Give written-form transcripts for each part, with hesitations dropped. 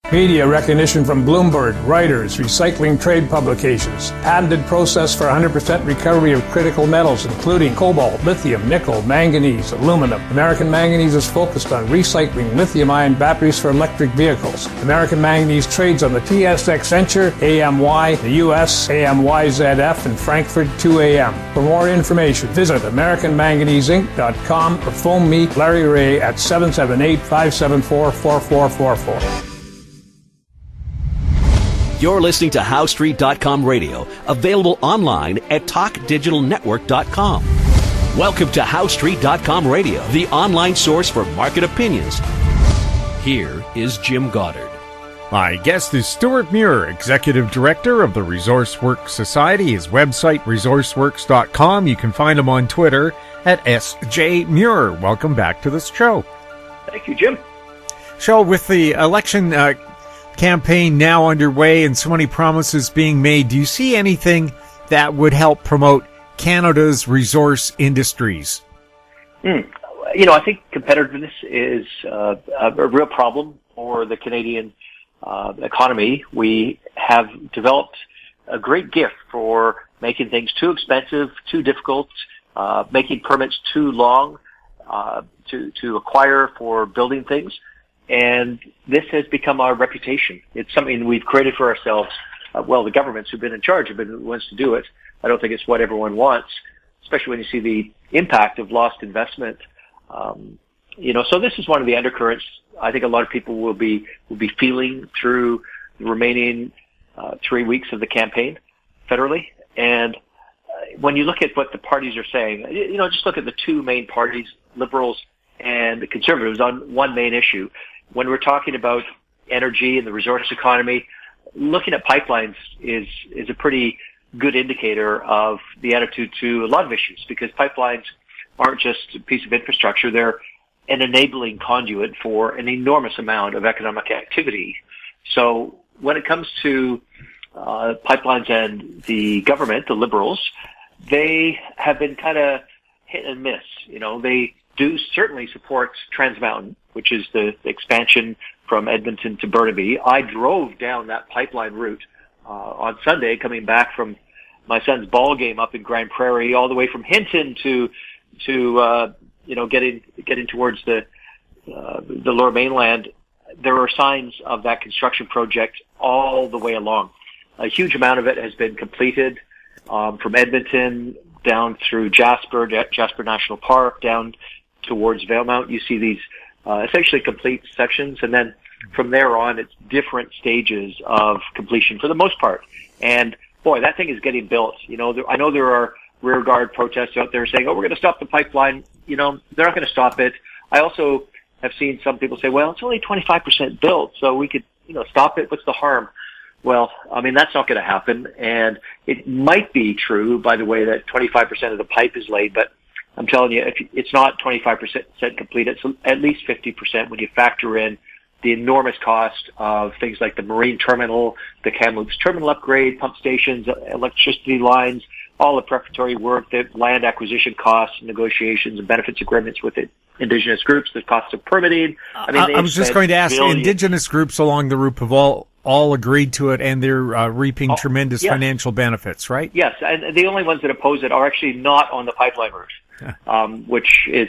Media recognition from Bloomberg, Reuters, recycling trade publications. Patented process for 100% recovery of critical metals, including cobalt, lithium, nickel, manganese, aluminum. American Manganese is focused on recycling lithium-ion batteries for electric vehicles. American Manganese trades on the TSX Venture, AMY, the US, AMYZF, and Frankfurt 2AM. For more information, visit AmericanManganeseInc.com or phone me, Larry Ray, at 778-574-4444. You're listening to HowStreet.com radio, available online at TalkDigitalNetwork.com. Welcome to HowStreet.com radio, the online source for market opinions. Here is Jim Goddard. My guest is Stewart Muir, Executive Director of the ResourceWorks Society. His website, resourceworks.com. You can find him on Twitter at SJMuir. Welcome back to this show. Thank you, Jim. So with the election campaign now underway and so many promises being made, do you see anything that would help promote Canada's resource industries? I think competitiveness is a real problem for the Canadian economy. We have developed a great gift for making things too expensive, too difficult, making permits too long to acquire for building things. And this has become our reputation. It's something we've created for ourselves. The governments who've been in charge have been the ones to do it. I don't think it's what everyone wants, especially when you see the impact of lost investment. So this is one of the undercurrents I think a lot of people will be feeling through the remaining 3 weeks of the campaign federally. And when you look at what the parties are saying, just look at the two main parties, Liberals and the Conservatives, on one main issue. When we're talking about energy and the resource economy, looking at pipelines is a pretty good indicator of the attitude to a lot of issues, because pipelines aren't just a piece of infrastructure. They're an enabling conduit for an enormous amount of economic activity. So when it comes to pipelines and the government, the Liberals, they have been kind of hit and miss. They do certainly support Trans Mountain, which is the expansion from Edmonton to Burnaby. I drove down that pipeline route on Sunday, coming back from my son's ball game up in Grand Prairie, all the way from Hinton to getting towards the Lower Mainland. There are signs of that construction project all the way along. A huge amount of it has been completed from Edmonton down through Jasper National Park, down towards Valemount. You see these essentially complete sections, and then from there on, it's different stages of completion for the most part. And boy, that thing is getting built. I know there are rearguard protests out there saying, "Oh, we're going to stop the pipeline." They're not going to stop it. I also have seen some people say, "Well, it's only 25% built, so we could, stop it. What's the harm?" Well, that's not going to happen. And it might be true, by the way, that 25% of the pipe is laid, but I'm telling you, if it's not 25% complete, it's at least 50% when you factor in the enormous cost of things like the marine terminal, the Kamloops terminal upgrade, pump stations, electricity lines, all the preparatory work, the land acquisition costs, negotiations, and benefits agreements with the Indigenous groups, the cost of permitting. I was just going to ask, Indigenous groups along the route have all agreed to it, and they're reaping tremendous financial benefits, right? Yes, and the only ones that oppose it are actually not on the pipeline route, which is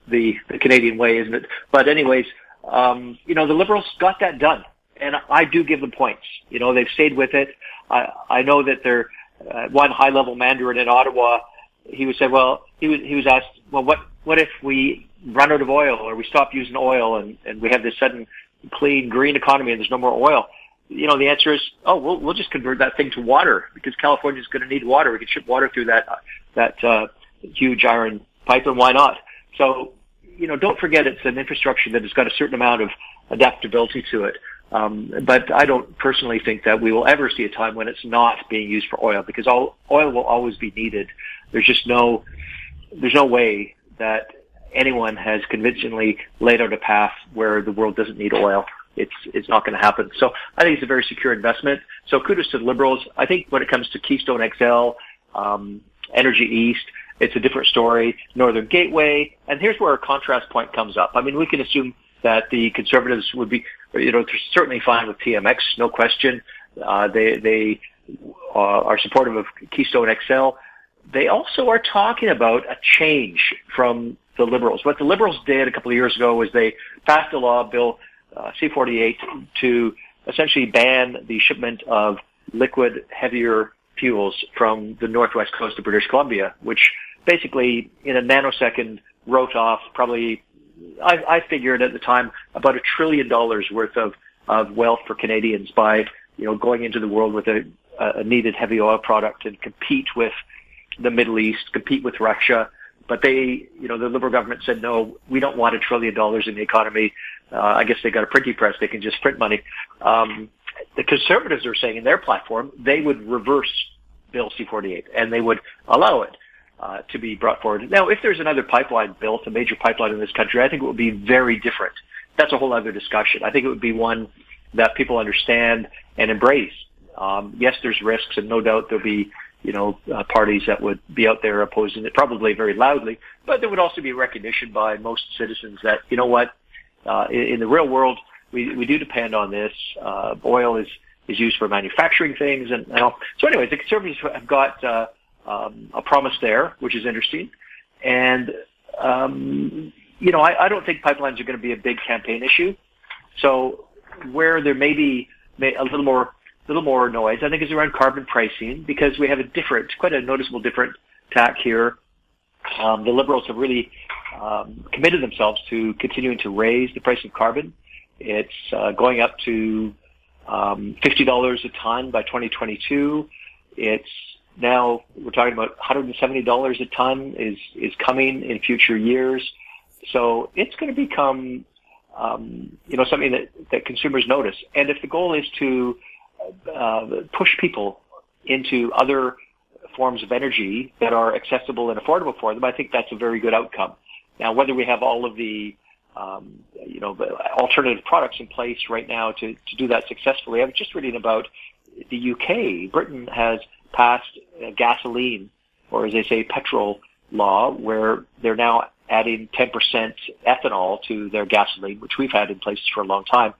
the Canadian way, isn't it? But anyways, the Liberals got that done, and I do give them points. They've stayed with it. I know that they're one high-level Mandarin in Ottawa. He was asked, well, what if we run out of oil, or we stop using oil, and we have this sudden clean green economy and there's no more oil? The answer is, we'll just convert that thing to water, because California's going to need water. We can ship water through that huge iron pipe, and why not? So, don't forget it's an infrastructure that has got a certain amount of adaptability to it. But I don't personally think that we will ever see a time when it's not being used for oil, because oil will always be needed. There's no way that anyone has convincingly laid out a path where the world doesn't need oil. It's not going to happen. So I think it's a very secure investment. So kudos to the Liberals. I think when it comes to Keystone XL, Energy East, it's a different story. Northern Gateway, and here's where a contrast point comes up. We can assume that the Conservatives would be they're certainly fine with TMX, no question. They are supportive of Keystone XL. They also are talking about a change from the Liberals. What the Liberals did a couple of years ago was they passed a law, Bill C-48, to essentially ban the shipment of liquid, heavier fuels from the northwest coast of British Columbia, which basically in a nanosecond wrote off probably, I figured at the time, about $1 trillion worth of wealth for Canadians by, going into the world with a needed heavy oil product and compete with the Middle East, compete with Russia. But the Liberal government said, no, we don't want $1 trillion in the economy. I guess they got a printing press. They can just print money. The Conservatives are saying in their platform they would reverse Bill C-48 and they would allow it to be brought forward. Now, if there's another pipeline built, a major pipeline in this country, I think it would be very different. That's a whole other discussion. I think it would be one that people understand and embrace. Yes, there's risks, and no doubt there'll be parties that would be out there opposing it, probably very loudly, but there would also be recognition by most citizens that, in the real world, we do depend on this. Oil is used for manufacturing things. And so anyways, the Conservatives have got a promise there, which is interesting. And, I don't think pipelines are going to be a big campaign issue. So where there may be a little more noise, I think, is around carbon pricing, because we have quite a noticeable different tack here. The Liberals have really committed themselves to continuing to raise the price of carbon. It's going up to $50 a ton by 2022. It's now, we're talking about $170 a ton is coming in future years. So it's going to become something that consumers notice. And if the goal is to push people into other forms of energy that are accessible and affordable for them, I think that's a very good outcome. Now, whether we have all of the alternative products in place right now to do that successfully, I was just reading about the UK. Britain has passed gasoline, or as they say, petrol law, where they're now adding 10% ethanol to their gasoline, which we've had in place for a long time.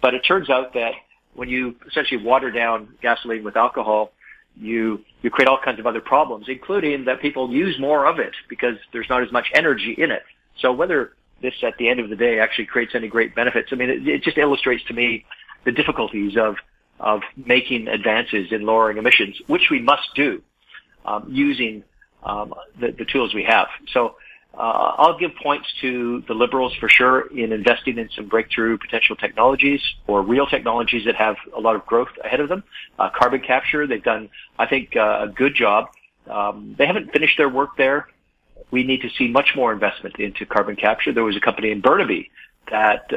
But it turns out that when you essentially water down gasoline with alcohol, you create all kinds of other problems, including that people use more of it because there's not as much energy in it. So whether this, at the end of the day, actually creates any great benefits, I mean, it just illustrates to me the difficulties of making advances in lowering emissions, which we must do using the tools we have. So I'll give points to the Liberals for sure in investing in some breakthrough potential technologies or real technologies that have a lot of growth ahead of them. Carbon capture, they've done, I think, a good job. They haven't finished their work there. We need to see much more investment into carbon capture. There was a company in Burnaby that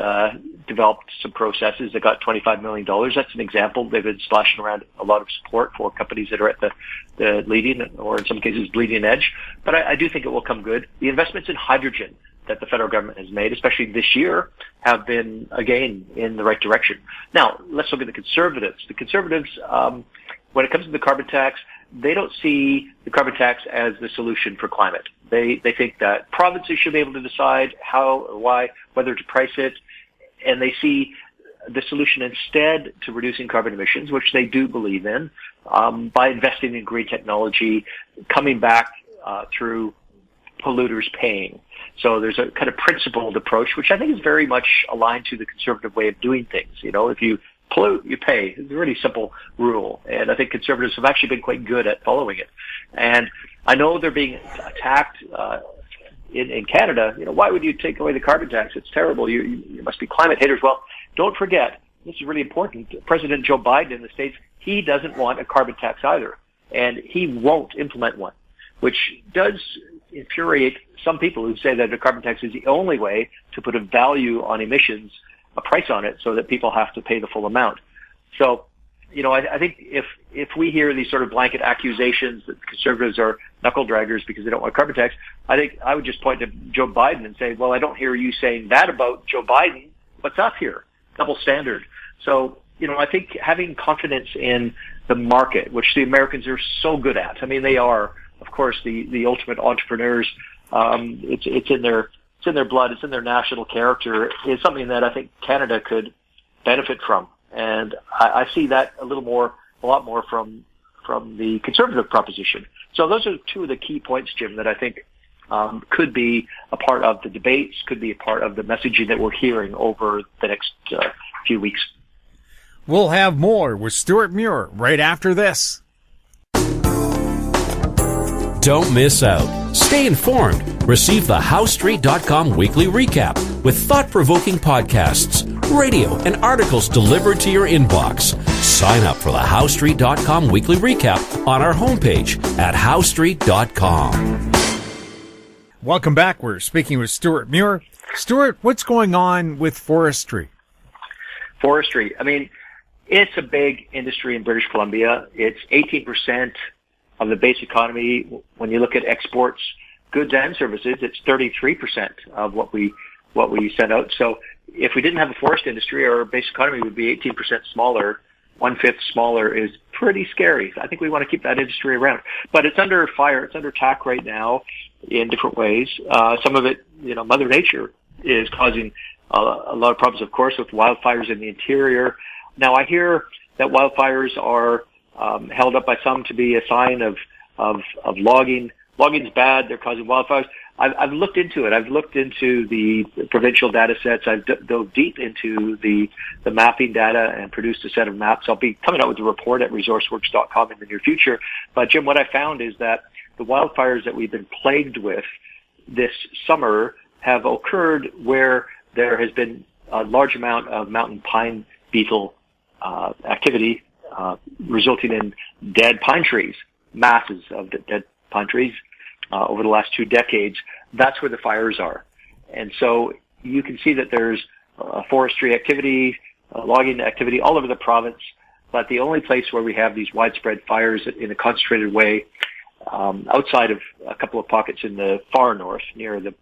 developed some processes that got $25 million. That's an example. They've been splashing around a lot of support for companies that are at the leading, or in some cases, bleeding edge. But I do think it will come good. The investments in hydrogen that the federal government has made, especially this year, have been, again, in the right direction. Now, let's look at the Conservatives. The Conservatives, when it comes to the carbon tax, they don't see the carbon tax as the solution for climate. They think that provinces should be able to decide how or why, whether to price it, and they see the solution instead to reducing carbon emissions, which they do believe in, by investing in green technology, coming back through polluters paying. So there's a kind of principled approach, which I think is very much aligned to the Conservative way of doing things. If you pollute, you pay. It's a really simple rule. And I think Conservatives have actually been quite good at following it. And I know they're being attacked in Canada. Why would you take away the carbon tax? It's terrible. You must be climate haters. Well, don't forget, this is really important. President Joe Biden in the States, he doesn't want a carbon tax either. And he won't implement one, which does infuriate some people who say that a carbon tax is the only way to put a value on emissions, a price on it, so that people have to pay the full amount. So, I think if we hear these sort of blanket accusations that the Conservatives are knuckle draggers because they don't want a carbon tax, I think I would just point to Joe Biden and say, well, I don't hear you saying that about Joe Biden. What's up here? Double standard. So, I think having confidence in the market, which the Americans are so good at. I mean, they are, of course, the ultimate entrepreneurs. It's in their blood. It's in their national character. Is something that I think Canada could benefit from. And I see that a lot more from the conservative proposition. So those are two of the key points, Jim, that I think could be a part of the debates, could be a part of the messaging that we're hearing over the next few weeks. We'll have more with Stewart Muir right after this. Don't miss out. Stay informed. Receive the HowStreet.com weekly recap with thought-provoking podcasts, radio, and articles delivered to your inbox. Sign up for the HowStreet.com weekly recap on our homepage at HowStreet.com. Welcome back. We're speaking with Stewart Muir. Stewart, what's going on with forestry? Forestry. I mean, it's a big industry in British Columbia. It's 18% of the base economy. When you look at exports, goods and services, it's 33% of what we send out. So if we didn't have a forest industry, our base economy would be 18% smaller. 1/5 smaller is pretty scary. I think we want to keep that industry around. But it's under fire. It's under attack right now in different ways. Some of it, Mother Nature is causing a lot of problems, of course, with wildfires in the interior. Now, I hear that wildfires are held up by some to be a sign of logging. Logging's bad. They're causing wildfires. I've looked into it. I've looked into the provincial data sets. I've dove deep into the mapping data and produced a set of maps. I'll be coming out with a report at resourceworks.com in the near future. But Jim, what I found is that the wildfires that we've been plagued with this summer have occurred where there has been a large amount of mountain pine beetle activity, resulting in dead pine trees, masses of dead pine trees over the last 2 decades. That's where the fires are. And so you can see that there's forestry activity, logging activity all over the province, but the only place where we have these widespread fires in a concentrated way, outside of a couple of pockets in the far north near the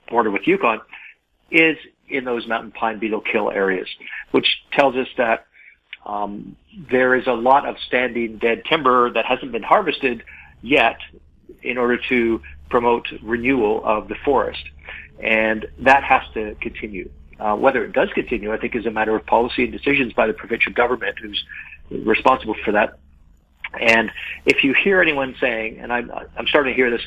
border with Yukon, is in those mountain pine beetle kill areas, which tells us that there is a lot of standing dead timber that hasn't been harvested yet in order to promote renewal of the forest. And that has to continue. Whether it does continue, I think, is a matter of policy and decisions by the provincial government, who's responsible for that. And if you hear anyone saying, and I'm starting to hear this,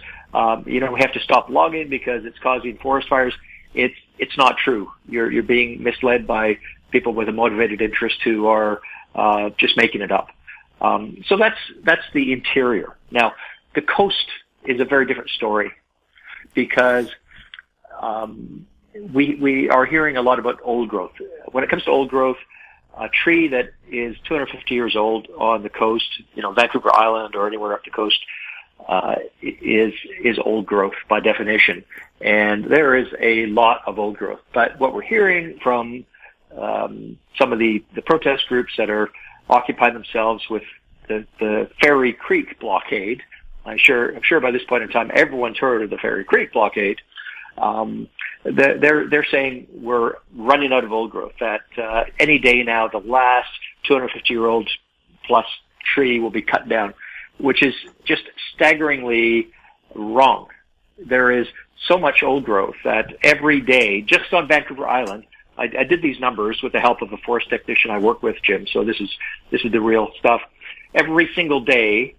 we have to stop logging because it's causing forest fires, it's not true. You're being misled by people with a motivated interest who are just making it up. So that's the interior. Now, the coast is a very different story because we are hearing a lot about old growth. When it comes to old growth, a tree that is 250 years old on the coast, Vancouver Island or anywhere up the coast, is old growth by definition. And there is a lot of old growth. But what we're hearing from some of the protest groups that are occupying themselves with the Fairy Creek blockade, I'm sure by this point in time everyone's heard of the Fairy Creek blockade. They're saying we're running out of old growth, that any day now the last 250-year-old plus tree will be cut down, which is just staggeringly wrong. There is so much old growth that every day, just on Vancouver Island, I did these numbers with the help of a forest technician I work with, Jim, so this is the real stuff. Every single day,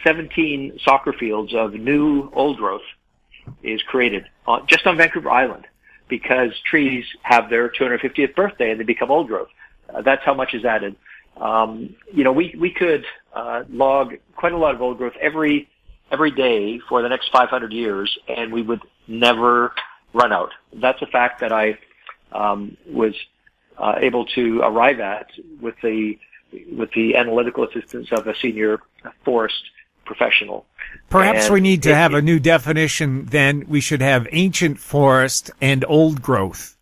17 soccer fields of new old growth is created just on Vancouver Island because trees have their 250th birthday and they become old growth. That's how much is added. We could log quite a lot of old growth every day for the next 500 years, and we would never run out. That's a fact that I was able to arrive at with the analytical assistance of a senior forest professional. Perhaps we need to have a new definition then. We should have ancient forest and old growth.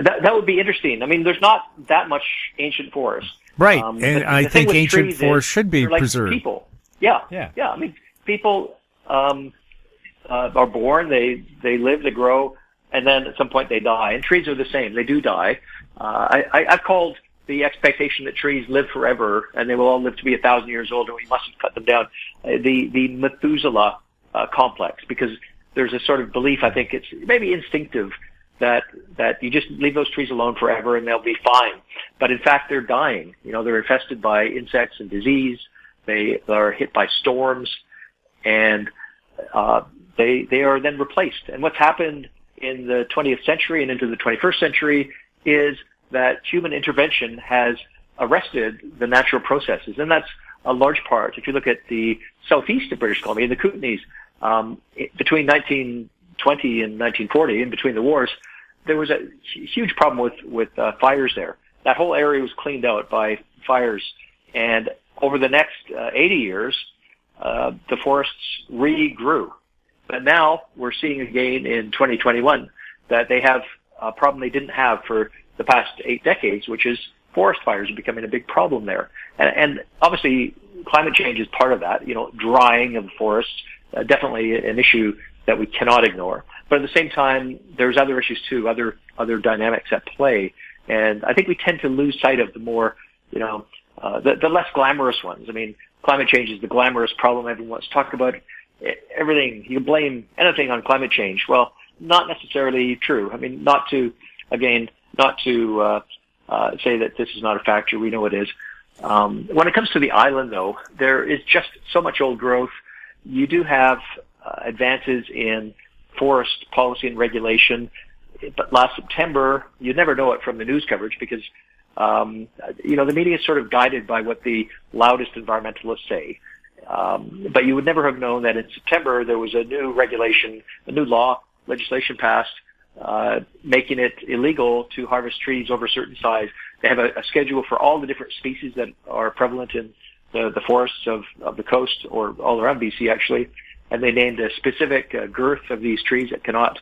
That would be interesting. I mean, there's not that much ancient forest. Right. And I think ancient forest should be preserved. People. Yeah. I mean, people are born, they live, they grow, and then at some point they die. And trees are the same. They do die. I've called the expectation that trees live forever and they will all live to be 1,000 years old and we mustn't cut them down, the Methuselah complex, because there's a sort of belief, I think it's maybe instinctive, that you just leave those trees alone forever and they'll be fine. But in fact, they're dying. They're infested by insects and disease. They are hit by storms, and they are then replaced. And what's happened in the 20th century and into the 21st century is that human intervention has arrested the natural processes. And that's a large part. If you look at the southeast of British Columbia, the Kootenays, between 1920 and 1940, in between the wars, there was a huge problem with fires there. That whole area was cleaned out by fires. And over the next 80 years, the forests regrew. But now we're seeing again in 2021 that they have a problem they didn't have for the past 8 decades, which is forest fires are becoming a big problem there. And obviously climate change is part of that. Drying of the forests, definitely an issue that we cannot ignore. But at the same time, there's other issues too, other dynamics at play. And I think we tend to lose sight of the more, the less glamorous ones. I mean, climate change is the glamorous problem everyone wants to talk about. Everything, you blame anything on climate change. Well, not necessarily true. I mean, not to say that this is not a factor. We know it is. When it comes to the island, though, there is just so much old growth. You do have advances in forest policy and regulation. But last September, you'd never know it from the news coverage because, the media is sort of guided by what the loudest environmentalists say. But you would never have known that in September there was a new regulation, a new legislation passed, making it illegal to harvest trees over a certain size. They have a schedule for all the different species that are prevalent in the forests of the coast or all around BC actually. And they named a specific girth of these trees that cannot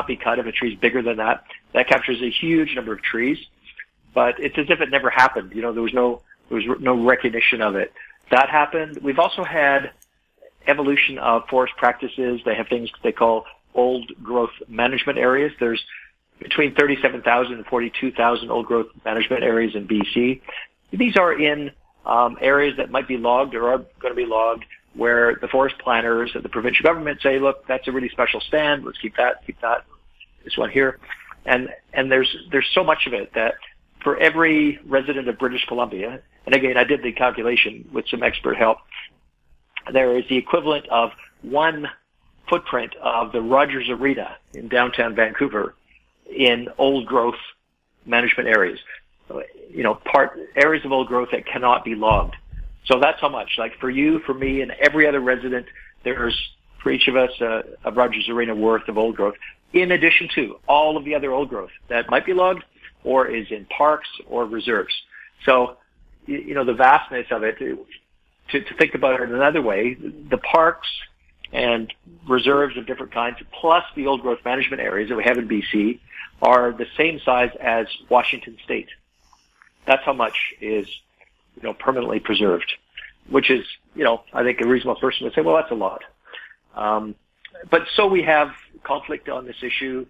be cut if a tree is bigger than that. That captures a huge number of trees, but it's as if it never happened. There was no recognition of it. That happened. We've also had evolution of forest practices. They have things they call old growth management areas. There's between 37,000 and 42,000 old growth management areas in BC. These are in areas that might be logged or are going to be logged, where the forest planners at the provincial government say, look, that's a really special stand. Let's keep that, this one here. And there's so much of it that for every resident of British Columbia, and again, I did the calculation with some expert help, there is the equivalent of one footprint of the Rogers Arena in downtown Vancouver in old growth management areas. Areas of old growth that cannot be logged. So that's how much. Like for you, for me, and every other resident, there's, for each of us, a Rogers Arena worth of old growth, in addition to all of the other old growth that might be logged or is in parks or reserves. So, the vastness of it, to think about it another way, the parks and reserves of different kinds, plus the old growth management areas that we have in BC, are the same size as Washington State. That's how much is permanently preserved, which is, I think a reasonable person would say, well, that's a lot. But so we have conflict on this issue.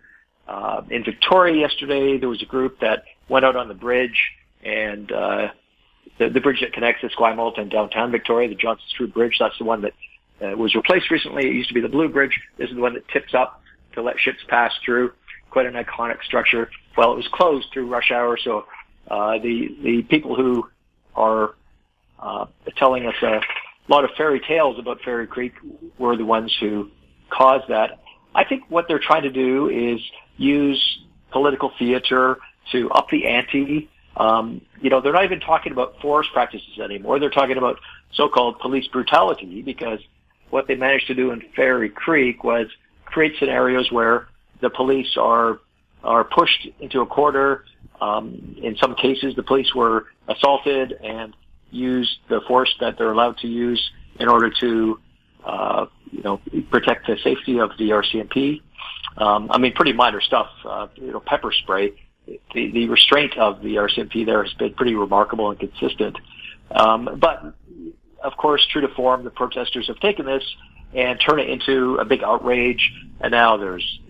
In Victoria yesterday, there was a group that went out on the bridge, and the bridge that connects Esquimalt and downtown Victoria, the Johnson Street Bridge, that's the one that was replaced recently. It used to be the Blue Bridge. This is the one that tips up to let ships pass through. Quite an iconic structure. Well, it was closed through rush hour, so the people who are telling us a lot of fairy tales about Fairy Creek were the ones who caused that. I think what they're trying to do is use political theater to up the ante. They're not even talking about forest practices anymore. They're talking about so-called police brutality, because what they managed to do in Fairy Creek was create scenarios where the police are pushed into a corner. In some cases, the police were assaulted and used the force that they're allowed to use in order to, protect the safety of the RCMP. Pretty minor stuff, pepper spray. The restraint of the RCMP there has been pretty remarkable and consistent. But, of course, true to form, the protesters have taken this and turned it into a big outrage. And now there's,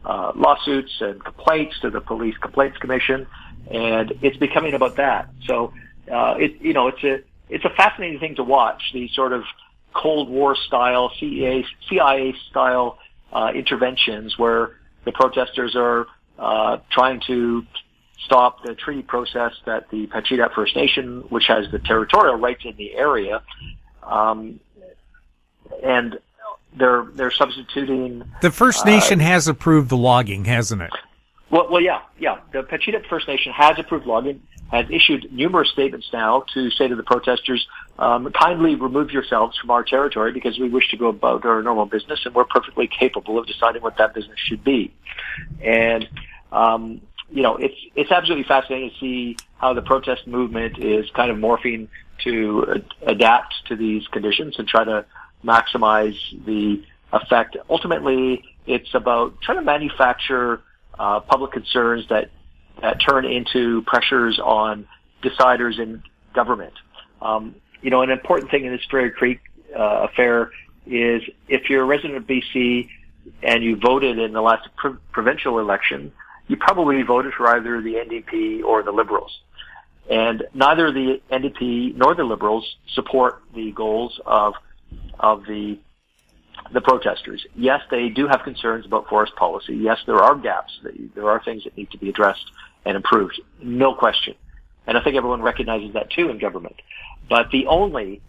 lawsuits and complaints to the Police Complaints Commission, and it's becoming about that. So, it's a fascinating thing to watch, these sort of Cold War style, CIA style interventions where the protesters are trying to stop the treaty process that the Pacheedaht First Nation, which has the territorial rights in the area, and they're substituting. The First Nation has approved the logging, hasn't it? Well, yeah. The Pacheedaht First Nation has approved logging, has issued numerous statements now to say to the protesters, kindly remove yourselves from our territory because we wish to go about our normal business, and we're perfectly capable of deciding what that business should be. And it's absolutely fascinating to see how the protest movement is kind of morphing to adapt to these conditions and try to maximize the effect. Ultimately, it's about trying to manufacture public concerns that turn into pressures on deciders in government. An important thing in this Prairie Creek affair is if you're a resident of BC and you voted in the last provincial election, you probably voted for either the NDP or the Liberals. And neither the NDP nor the Liberals support the goals of the protesters. Yes, they do have concerns about forest policy. Yes, there are gaps. There are things that need to be addressed and improved. No question. And I think everyone recognizes that too in government. But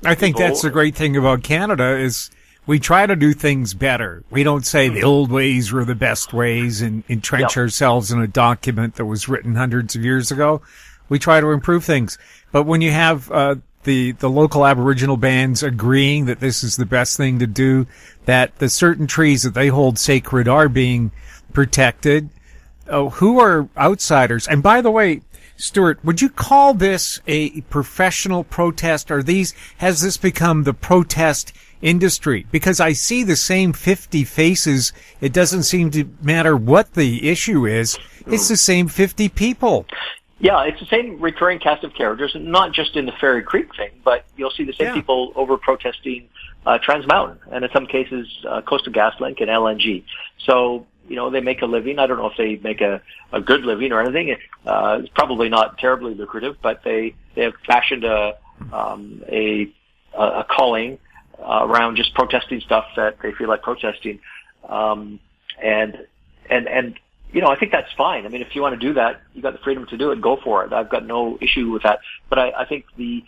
I think that's the great thing about Canada is we try to do things better. We don't say the old ways were the best ways and entrench ourselves in a document that was written hundreds of years ago. We try to improve things. But when you have the local Aboriginal bands agreeing that this is the best thing to do, that the certain trees that they hold sacred are being protected, who are outsiders? And by the way, Stewart, would you call this a professional protest, or has this become the protest industry? Because I see the same 50 faces. It doesn't seem to matter what the issue is. It's the same 50 people. Yeah, it's the same recurring cast of characters, not just in the Fairy Creek thing, but you'll see the same people over protesting Trans Mountain, and in some cases Coastal GasLink and LNG. So, they make a living. I don't know if they make a good living or anything. It's probably not terribly lucrative, but they have fashioned a calling around just protesting stuff that they feel like protesting. I think that's fine. I mean, if you want to do that, you got the freedom to do it, go for it. I've got no issue with that. But I think the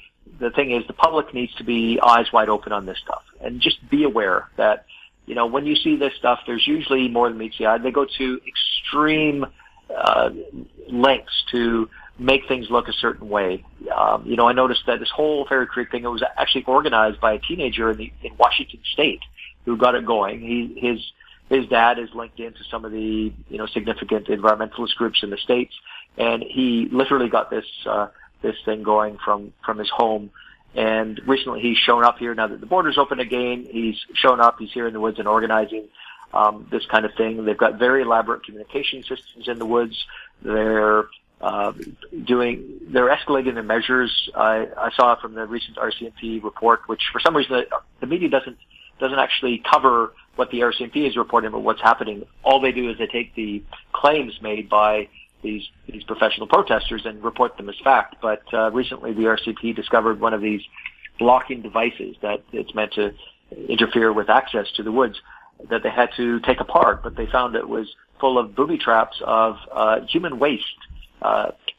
thing is the public needs to be eyes wide open on this stuff and just be aware that, when you see this stuff, there's usually more than meets the eye. They go to extreme lengths to make things look a certain way. I noticed that this whole Fairy Creek thing, it was actually organized by a teenager in Washington State who got it going. His dad is linked into some of the, significant environmentalist groups in the States, and he literally got this thing going from his home. And recently he's shown up here now that the border's open again. He's shown up, he's here in the woods and organizing, this kind of thing. They've got very elaborate communication systems in the woods. They're escalating their measures. I saw from the recent RCMP report, which for some reason the media doesn't actually cover what the RCMP is reporting about what's happening. All they do is they take the claims made by these professional protesters and report them as fact. But recently the RCMP discovered one of these blocking devices that it's meant to interfere with access to the woods that they had to take apart, but they found it was full of booby traps of human waste,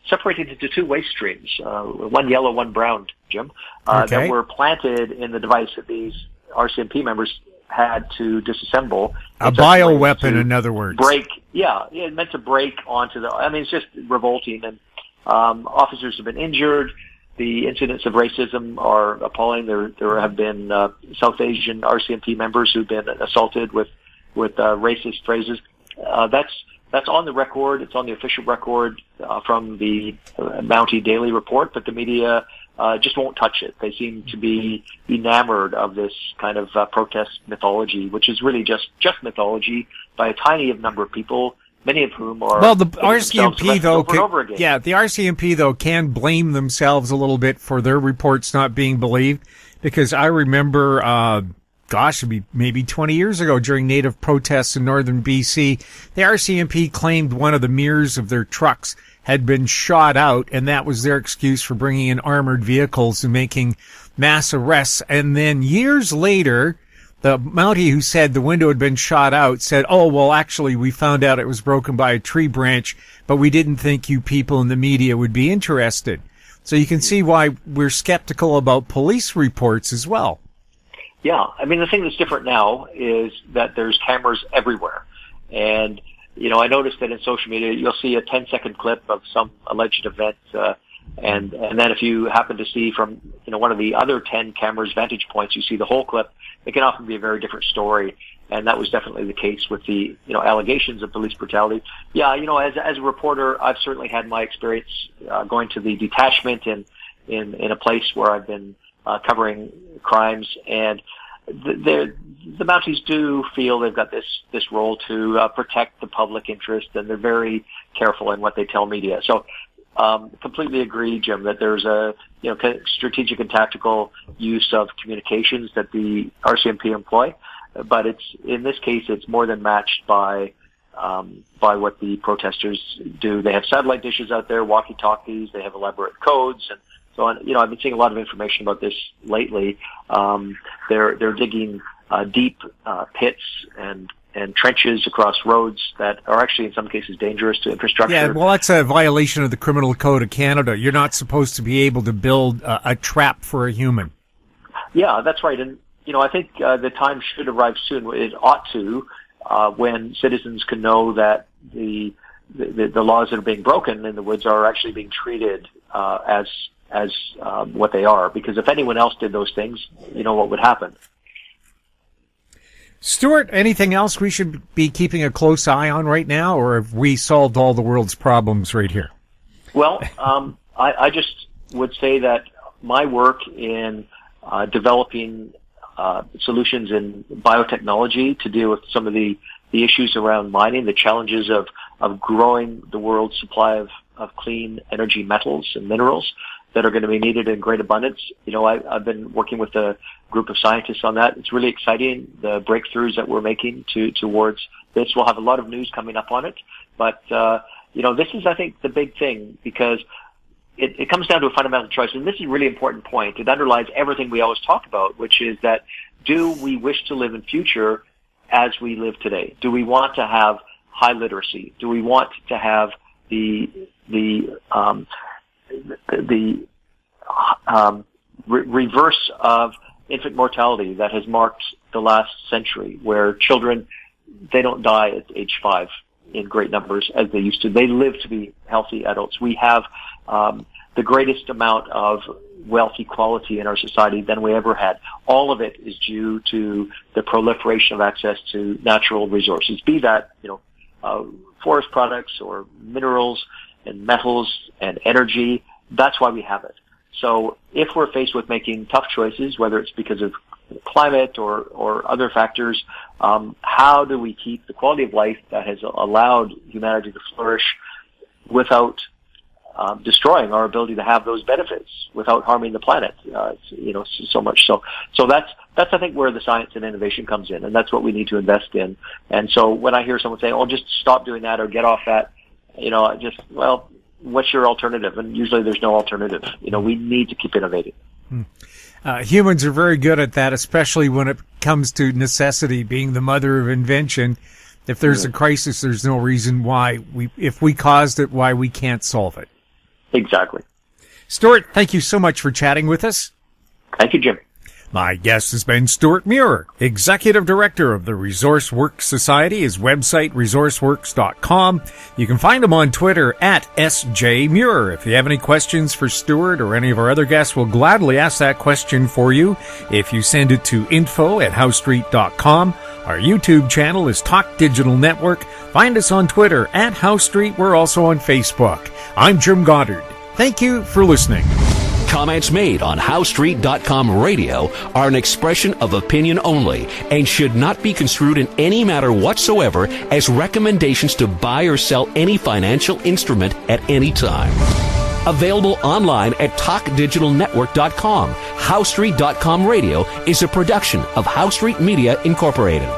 separated into two waste streams, one yellow, one brown, Jim, that were planted in the device that these RCMP members had to disassemble. A bioweapon, in other words. It meant to break onto it's just revolting, and officers have been injured. The incidents of racism are appalling. There have been South Asian RCMP members who've been assaulted with racist phrases. That's on the record. It's on the official record from the Mountie Daily Report, but the media just won't touch it. They seem to be enamored of this kind of protest mythology, which is really just mythology by a tiny number of people, many of whom are the RCMP though. The RCMP though can blame themselves a little bit for their reports not being believed, because I remember, it'd be maybe 20 years ago during Native protests in northern BC, the RCMP claimed one of the mirrors of their trucks had been shot out, and that was their excuse for bringing in armored vehicles and making mass arrests. And then years later, the Mountie who said the window had been shot out said, "Oh, well, actually, we found out it was broken by a tree branch, but we didn't think you people in the media would be interested." So you can see why we're skeptical about police reports as well. Yeah, I mean, the thing that's different now is that there's cameras everywhere. And, I noticed that in social media, you'll see a 10-second clip of some alleged event, and then if you happen to see from, one of the other 10 cameras' vantage points, you see the whole clip, it can often be a very different story. And that was definitely the case with the, allegations of police brutality. Yeah, as a reporter, I've certainly had my experience going to the detachment in a place where I've been covering crimes, and the Mounties do feel they've got this role to protect the public interest, and they're very careful in what they tell media. So completely agree, Jim, that there's a strategic and tactical use of communications that the RCMP employ. But in this case, it's more than matched by what the protesters do. They have satellite dishes out there, walkie-talkies, they have elaborate codes, and so on. I've been seeing a lot of information about this lately. They're digging deep pits and trenches across roads that are actually in some cases dangerous to infrastructure. Yeah, well, that's a violation of the Criminal Code of Canada. You're not supposed to be able to build a trap for a human. Yeah, that's right. And I think the time should arrive soon. It ought to, when citizens can know that the laws that are being broken in the woods are actually being treated as what they are. Because if anyone else did those things, what would happen? Stewart, anything else we should be keeping a close eye on right now, or have we solved all the world's problems right here? Well, I just would say that my work in developing solutions in biotechnology to deal with some of the issues around mining, the challenges of growing the world's supply of clean energy metals and minerals that are going to be needed in great abundance. I've been working with a group of scientists on that. It's really exciting, the breakthroughs that we're making towards this. We'll have a lot of news coming up on it. But, this is, I think, the big thing, because it comes down to a fundamental choice, and this is a really important point. It underlies everything we always talk about, which is that do we wish to live in future as we live today? Do we want to have high literacy? Do we want to have the reverse of infant mortality that has marked the last century, where children, they don't die at age 5 in great numbers as they used to. They live to be healthy adults. We have the greatest amount of wealth equality in our society than we ever had. All of it is due to the proliferation of access to natural resources, be that, forest products or minerals and metals and energy. That's why we have it. So if we're faced with making tough choices, whether it's because of climate or other factors, how do we keep the quality of life that has allowed humanity to flourish without destroying our ability to have those benefits, without harming the planet, so much. So that's I think where the science and innovation comes in, and that's what we need to invest in. And so when I hear someone say, "Oh, just stop doing that or get off that," what's your alternative? And usually there's no alternative. We need to keep innovating. Humans are very good at that, especially when it comes to necessity being the mother of invention. If there's a crisis, there's no reason why if we caused it, why we can't solve it. Exactly. Stewart, thank you so much for chatting with us. Thank you, Jim. My guest has been Stewart Muir, Executive Director of the Resource Works Society. His website, resourceworks.com. You can find him on Twitter at @SJMuir. If you have any questions for Stewart or any of our other guests, we'll gladly ask that question for you if you send it to info@howstreet.com. Our YouTube channel is Talk Digital Network. Find us on Twitter at HowStreet. We're also on Facebook. I'm Jim Goddard. Thank you for listening. Comments made on HowStreet.com radio are an expression of opinion only and should not be construed in any matter whatsoever as recommendations to buy or sell any financial instrument at any time. Available online at TalkDigitalNetwork.com. HowStreet.com radio is a production of HowStreet Media Incorporated.